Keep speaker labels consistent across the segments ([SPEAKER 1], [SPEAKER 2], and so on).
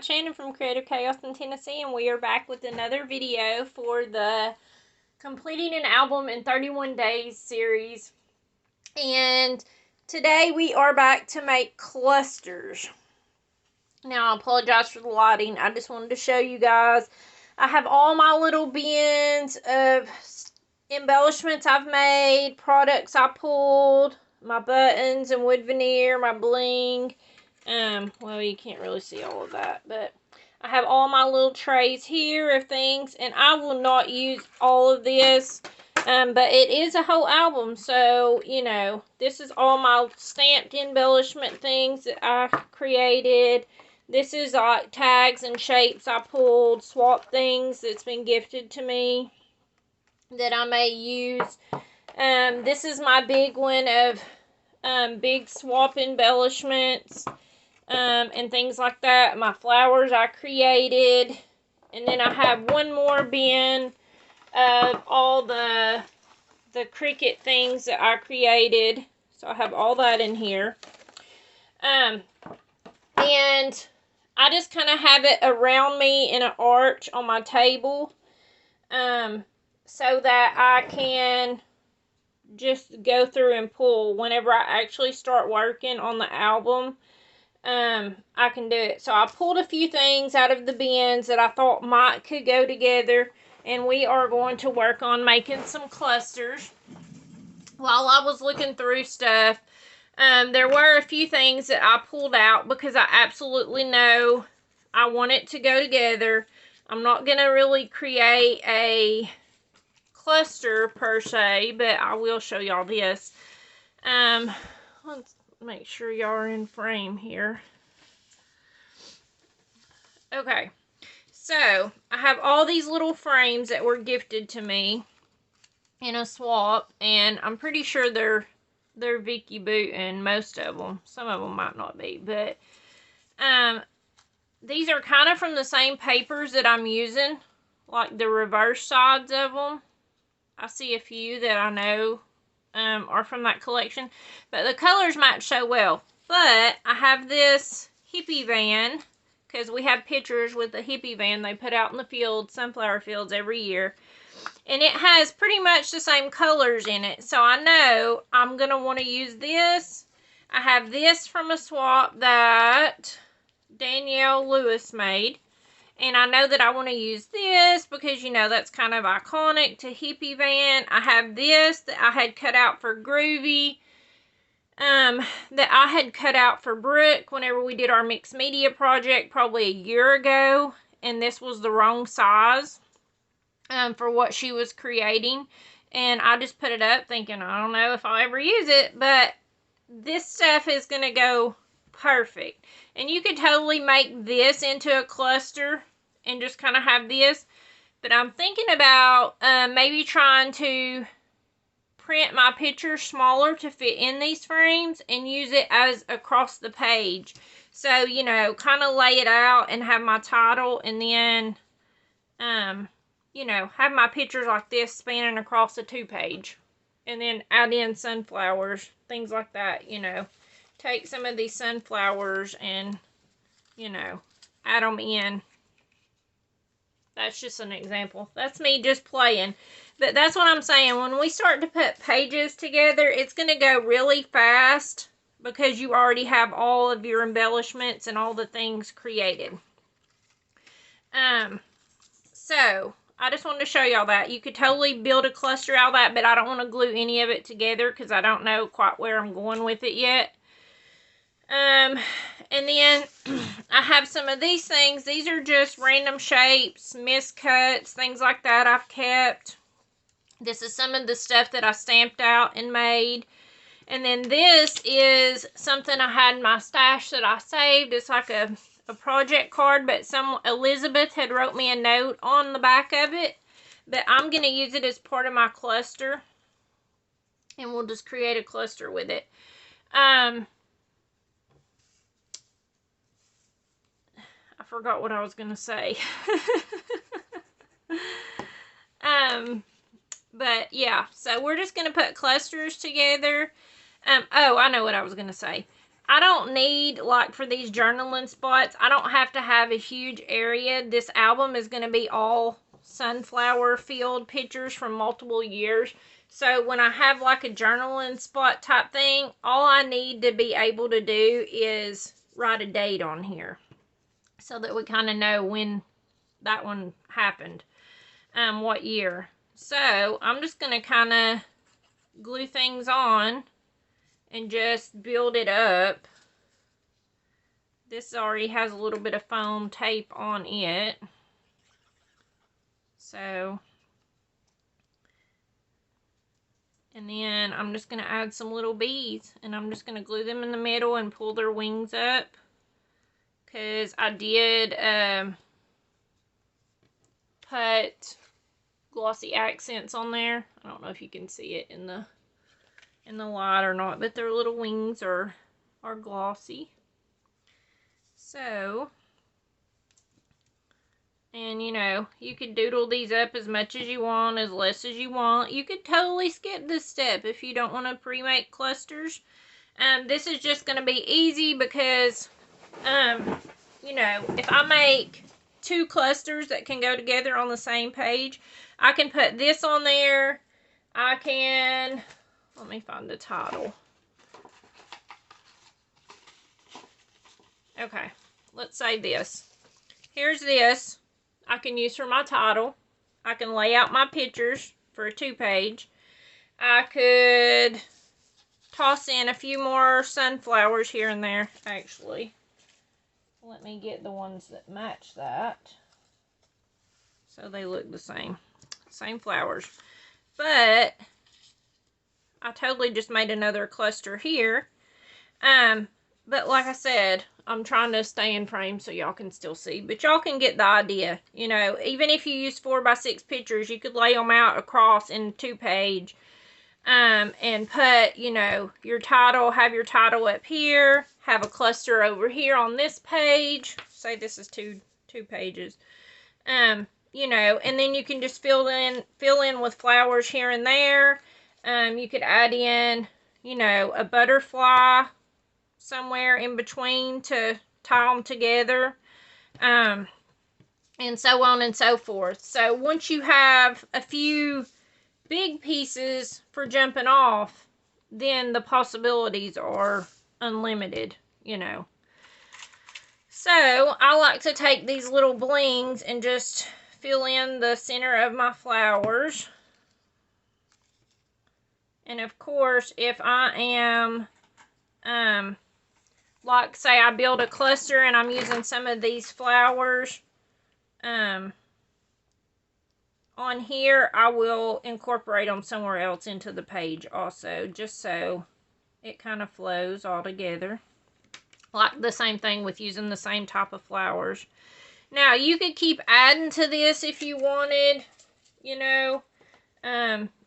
[SPEAKER 1] Shannon from Creative Chaos in Tennessee, and we are back with another video for the Completing an Album in 31 Days series. And today we are back to make clusters. Now, I apologize for the lighting. I just wanted to show you guys. I have all my little bins of embellishments I've made, products I pulled, my buttons and wood veneer, my bling. Well, you can't really see all of that, but I have all my little trays here of things, and I will not use all of this, but it is a whole album, so, you know, this is all my stamped embellishment things that I created. This is like tags and shapes I pulled, swap things that's been gifted to me that I may use. This is my big one of big swap embellishments. And things like that. My flowers I created. And then I have one more bin of all the Cricut things that I created. So I have all that in here. And I just kind of have it around me in an arch on my table. So that I can just go through and pull whenever I actually start working on the album. I can do it. So I pulled a few things out of the bins that I thought could go together, and we are going to work on making some clusters. While I was looking through stuff, there were a few things that I pulled out because I absolutely know I want it to go together. I'm not going to really create a cluster per se, but I will show y'all this. Let's make sure y'all are in frame here. Okay, so I have all these little frames that were gifted to me in a swap, and I'm pretty sure they're Vicky Bouton, most of them. Some of them might not be, but these are kind of from the same papers that I'm using, like the reverse sides of them. I see a few that I know are from that collection, but the colors match so well. But I have this hippie van, because we have pictures with the hippie van they put out in the field, sunflower fields, every year, and it has pretty much the same colors in it, so I know I'm going to want to use this. I have this from a swap that Danielle Lewis made. And I know that I want to use this because, you know, that's kind of iconic to hippie van. I have this that I had cut out for Groovy. That I had cut out for Brooke whenever we did our mixed media project probably a year ago. And this was the wrong size for what she was creating. And I just put it up thinking, I don't know if I'll ever use it. But this stuff is going to go perfect. And you could totally make this into a cluster and just kind of have this. But I'm thinking about maybe trying to print my pictures smaller to fit in these frames and use it as across the page. So, you know, kind of lay it out and have my title, and then, you know, have my pictures like this spanning across a 2-page. And then add in sunflowers, things like that, you know. Take some of these sunflowers and, you know, add them in. That's just an example. That's me just playing. But that's what I'm saying. When we start to put pages together, it's going to go really fast because you already have all of your embellishments and all the things created. So, I just wanted to show y'all that. You could totally build a cluster out of that, but I don't want to glue any of it together because I don't know quite where I'm going with it yet. And then I have some of these things. These are just random shapes, miscuts, things like that I've kept. This is some of the stuff that I stamped out and made. And then this is something I had in my stash that I saved. It's like a project card, but Elizabeth had wrote me a note on the back of it. But I'm going to use it as part of my cluster. And we'll just create a cluster with it. I forgot what I was going to say. But yeah, so we're just going to put clusters together. Oh, I know what I was going to say. I don't need, like for these journaling spots, I don't have to have a huge area. This album is going to be all sunflower field pictures from multiple years. So when I have like a journaling spot type thing, all I need to be able to do is write a date on here so that we kind of know when that one happened, what year. So I'm just going to kind of glue things on and just build it up. This already has a little bit of foam tape on it. So, and then I'm just going to add some little beads, and I'm just going to glue them in the middle and pull their wings up. Because I did put glossy accents on there. I don't know if you can see it in the light or not, but their little wings are glossy. So, and you know, you could doodle these up as much as you want, as less as you want. You could totally skip this step if you don't want to pre-make clusters. This is just going to be easy because, you know, if I make 2 clusters that can go together on the same page, I can put this on there. I can, let me find the title. Okay, let's say this. Here's this. I can use for my title. I can lay out my pictures for a 2-page. I could toss in a few more sunflowers here and there, actually. Let me get the ones that match that, so they look the same. Same flowers. But I totally just made another cluster here. But like I said, I'm trying to stay in frame so y'all can still see. But y'all can get the idea. You know, even if you use 4x6 pictures, you could lay them out across in 2-page. And put, you know, your title, have your title up here. Have a cluster over here on this page. Say this is two pages. You know, and then you can just fill in with flowers here and there. You could add in, you know, a butterfly somewhere in between to tie them together, and so on and so forth. So once you have a few big pieces for jumping off, then the possibilities are unlimited, you know. So I like to take these little blings and just fill in the center of my flowers. And of course, if I am like say I build a cluster and I'm using some of these flowers on here, I will incorporate them somewhere else into the page also, just so it kind of flows all together. Like the same thing with using the same type of flowers. Now you could keep adding to this if you wanted, you know.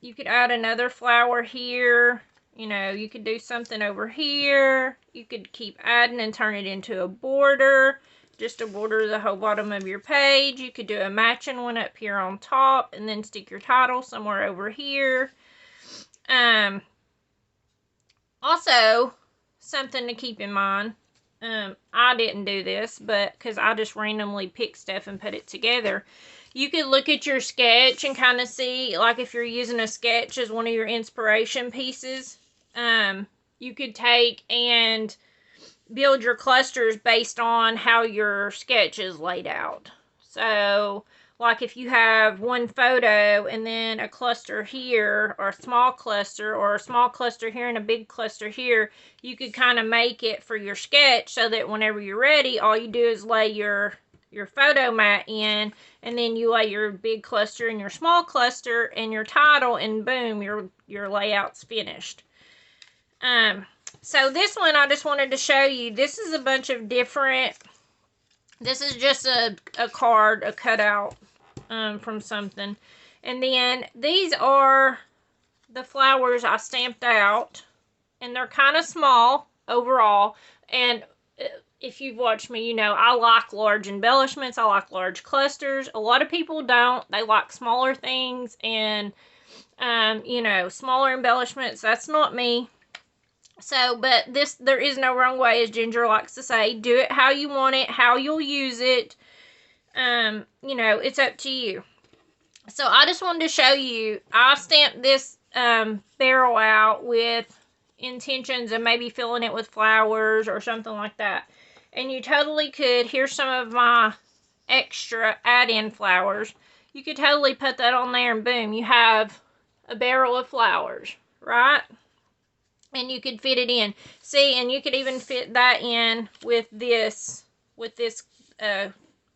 [SPEAKER 1] You could add another flower here. You know, you could do something over here. You could keep adding and turn it into a border. Just to border the whole bottom of your page. You could do a matching one up here on top. And then stick your title somewhere over here. Also, something to keep in mind. I didn't do this, but because I just randomly picked stuff and put it together. You could look at your sketch and kind of see, like if you're using a sketch as one of your inspiration pieces, you could take and build your clusters based on how your sketch is laid out. So, like if you have one photo and then a cluster here, or a small cluster here and a big cluster here, you could kind of make it for your sketch so that whenever you're ready, all you do is lay your photo mat in, and then you lay your big cluster and your small cluster and your title, and boom, your layout's finished. So this one I just wanted to show you. This is a bunch of different, this is just a card, a cutout from something. And then these are the flowers I stamped out, and they're kind of small overall. And if you've watched me, you know I like large embellishments. I like large clusters. A lot of people don't. They like smaller things and, you know, smaller embellishments. That's not me. So, but there is no wrong way, as Ginger likes to say. Do it how you want it, how you'll use it. You know, it's up to you. So I just wanted to show you, I stamped this barrel out with intentions of maybe filling it with flowers or something like that. And you totally could, here's some of my extra add-in flowers. You could totally put that on there and boom, you have a barrel of flowers, right? And you could fit it in. See, and you could even fit that in with this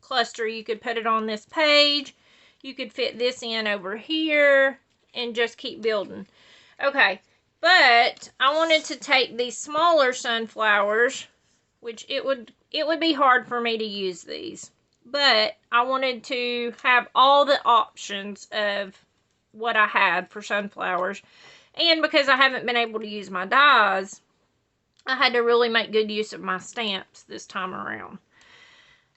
[SPEAKER 1] cluster. You could put it on this page. You could fit this in over here and just keep building. Okay, but I wanted to take these smaller sunflowers, which it would be hard for me to use these. But I wanted to have all the options of what I had for sunflowers. And because I haven't been able to use my dies, I had to really make good use of my stamps this time around.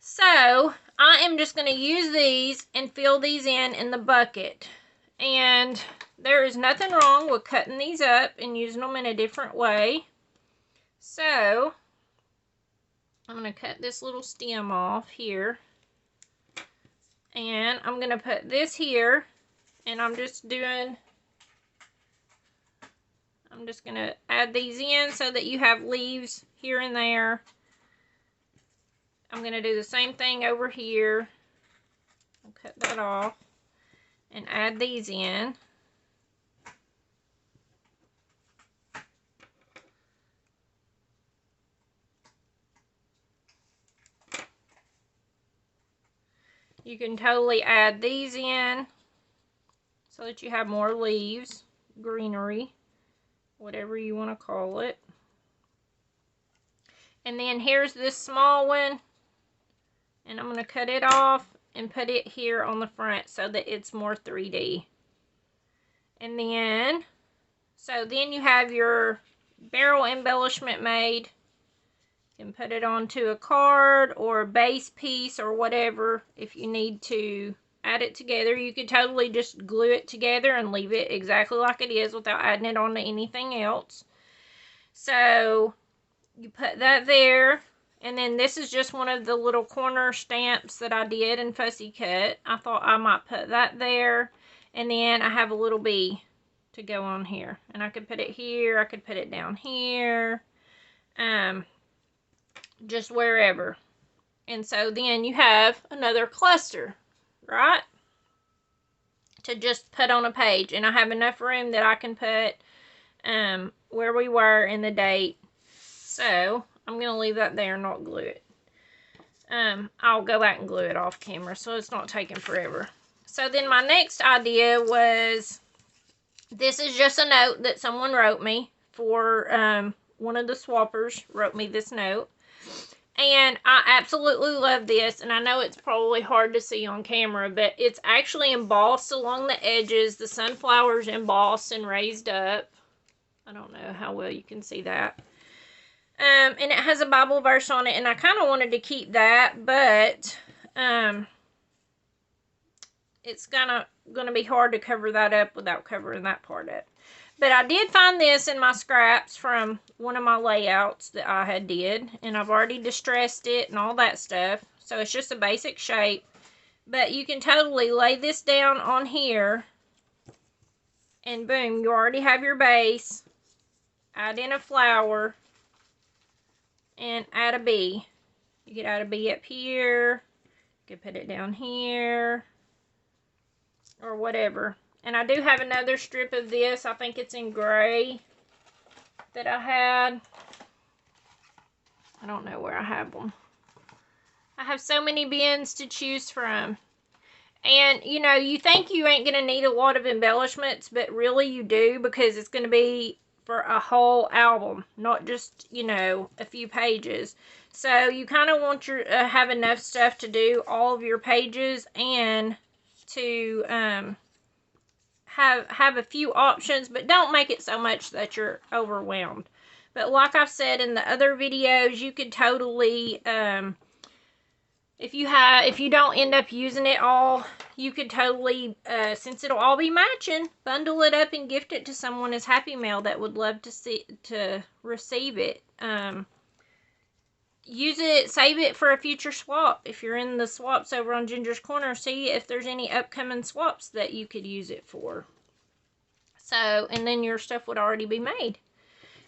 [SPEAKER 1] So, I am just going to use these and fill these in the bucket. And there is nothing wrong with cutting these up and using them in a different way. So, I'm going to cut this little stem off here. And I'm going to put this here. And I'm just going to add these in so that you have leaves here and there. I'm going to do the same thing over here. I'll cut that off and add these in. You can totally add these in so that you have more leaves, greenery, whatever you want to call it. And then here's this small one, and I'm going to cut it off and put it here on the front so that it's more 3D. And then, so then you have your barrel embellishment made. You can put it onto a card or a base piece or whatever. If you need to add it together, you could totally just glue it together and leave it exactly like it is without adding it onto anything else. So you put that there, and then this is just one of the little corner stamps that I did in Fussy Cut. I thought I might put that there, and then I have a little bee to go on here, and I could put it here, I could put it down here, just wherever. And so then you have another cluster, right, to just put on a page. And I have enough room that I can put where we were in the date. So I'm going to leave that there and not glue it. I'll go back and glue it off camera so it's not taking forever. So then my next idea was, this is just a note that someone wrote me for, one of the swappers wrote me this note. And I absolutely love this, and I know it's probably hard to see on camera, but it's actually embossed along the edges. The sunflower's embossed and raised up. I don't know how well you can see that. And it has a Bible verse on it, and I kind of wanted to keep that, but it's gonna be hard to cover that up without covering that part up. But I did find this in my scraps from one of my layouts that I had did. And I've already distressed it and all that stuff. So it's just a basic shape. But you can totally lay this down on here. And boom, you already have your base. Add in a flower. And add a bee. You could add a bee up here. You could put it down here. Or whatever. And I do have another strip of this. I think it's in gray that I had. I don't know where I have them. I have so many bins to choose from. And, you know, you think you ain't going to need a lot of embellishments, but really you do, because it's going to be for a whole album, not just, you know, a few pages. So you kind of want your have enough stuff to do all of your pages and to have a few options, but don't make it so much that you're overwhelmed. But like I've said in the other videos, you could totally if you don't end up using it all, you could totally, since it'll all be matching, bundle it up and gift it to someone as Happy Mail that would love to receive it. Use it, save it for a future swap. If you're in the swaps over on Ginger's Corner, see if there's any upcoming swaps that you could use it for. So, and then your stuff would already be made.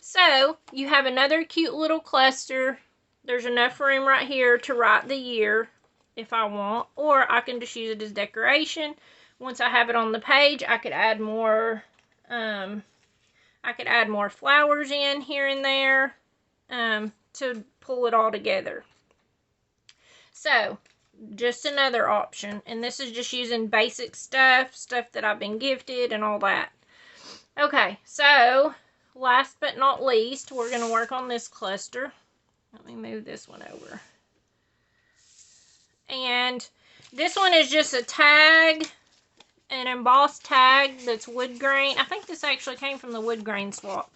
[SPEAKER 1] So, you have another cute little cluster. There's enough room right here to write the year if I want, or I can just use it as decoration. Once I have it on the page, I could add more flowers in here and there to pull it all together. So, just another option, and this is just using basic stuff that I've been gifted and all that. Okay, so last but not least, we're going to work on this cluster. Let me move this one over. And this one is just a tag, an embossed tag that's wood grain. I think this actually came from the wood grain swap.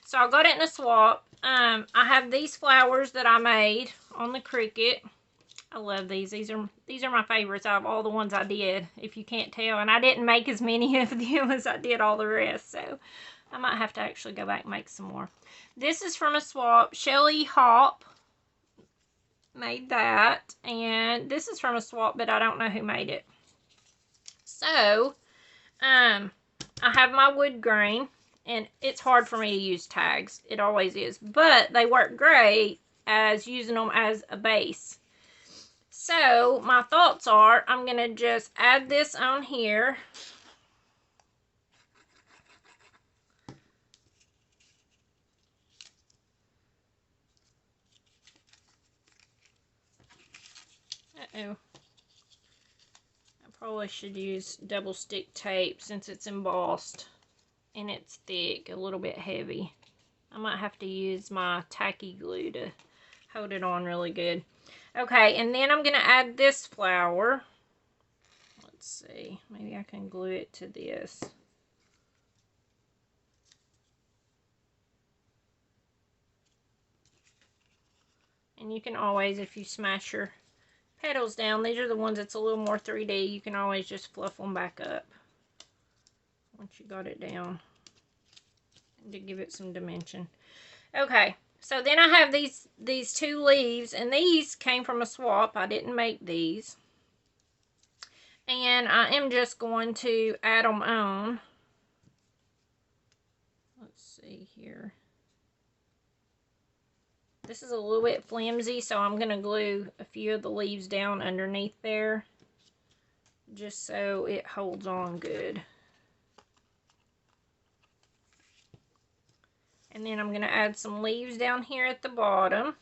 [SPEAKER 1] So I got it in a swap. I have these flowers that I made on the Cricut. I love these. These are my favorites out of all the ones I did, if you can't tell. And I didn't make as many of them as I did all the rest, so I might have to actually go back and make some more. This is from a swap. Shelly Hop made that, and this is from a swap, but I don't know who made it. So, I have my wood grain, and it's hard for me to use tags. It always is, but they work great as using them as a base. So, my thoughts are, I'm going to just add this on here. Uh-oh. I probably should use double stick tape since it's embossed and it's thick, a little bit heavy. I might have to use my tacky glue to hold it on really good. Okay, and then I'm going to add this flower. Let's see, maybe I can glue it to this. And you can always, if you smash your petals down, these are the ones that's a little more 3D, you can always just fluff them back up once you got it down to give it some dimension. Okay, so then I have these two leaves, and these came from a swap. I didn't make these. And I am just going to add them on. Let's see here. This is a little bit flimsy, so I'm going to glue a few of the leaves down underneath there, just so it holds on good. And then I'm going to add some leaves down here at the bottom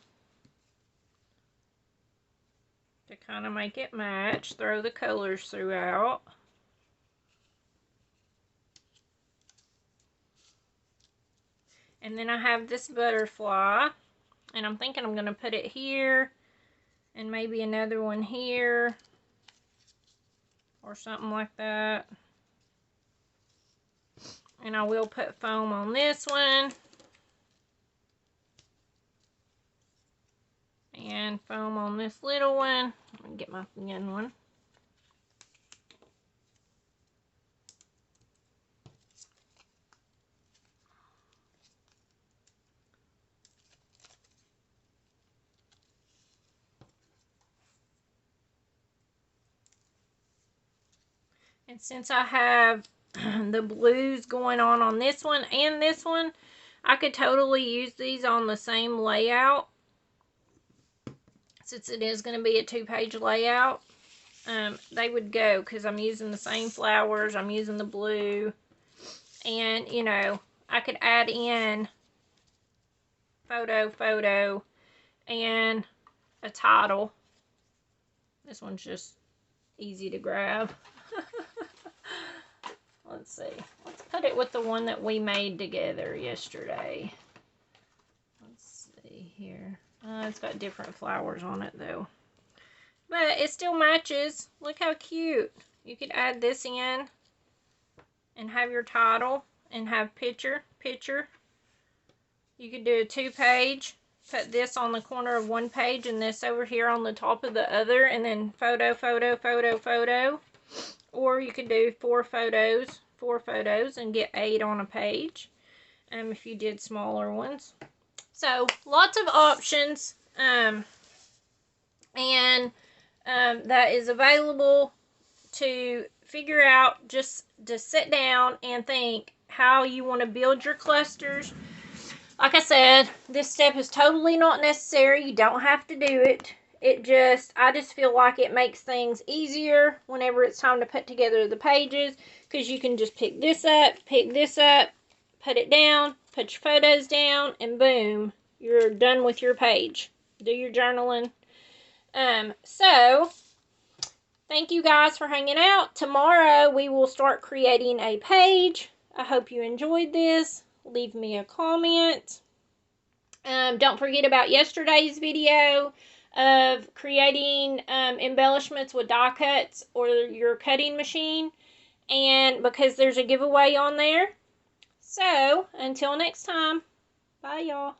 [SPEAKER 1] to kind of make it match. Throw the colors throughout. And then I have this butterfly, and I'm thinking I'm going to put it here and maybe another one here or something like that. And I will put foam on this one. And foam on this little one. Let me get my thin one. And since I have the blues going on this one and this one, I could totally use these on the same layout. Since it is going to be a 2-page layout, they would go because I'm using the same flowers, I'm using the blue, and you know, I could add in photo, and a title. This one's just easy to grab. Let's see, let's put it with the one that we made together yesterday. Let's see here. It's got different flowers on it though. But it still matches. Look how cute. You could add this in and have your title and have picture. You could do a 2-page put this on the corner of one page and this over here on the top of the other, and then photo, photo, photo, photo. Or you could do four photos, and get 8 on a page if you did smaller ones. So lots of options, and that is available to figure out. Just to sit down and think how you want to build your clusters. Like I said, this step is totally not necessary. You don't have to do it. I just feel like it makes things easier whenever it's time to put together the pages, because you can just pick this up, put it down, put your photos down, and boom, you're done with your page. Do your journaling. So, thank you guys for hanging out. Tomorrow, we will start creating a page. I hope you enjoyed this. Leave me a comment. Don't forget about yesterday's video of creating embellishments with die cuts or your cutting machine, and because there's a giveaway on there. So until next time, bye y'all.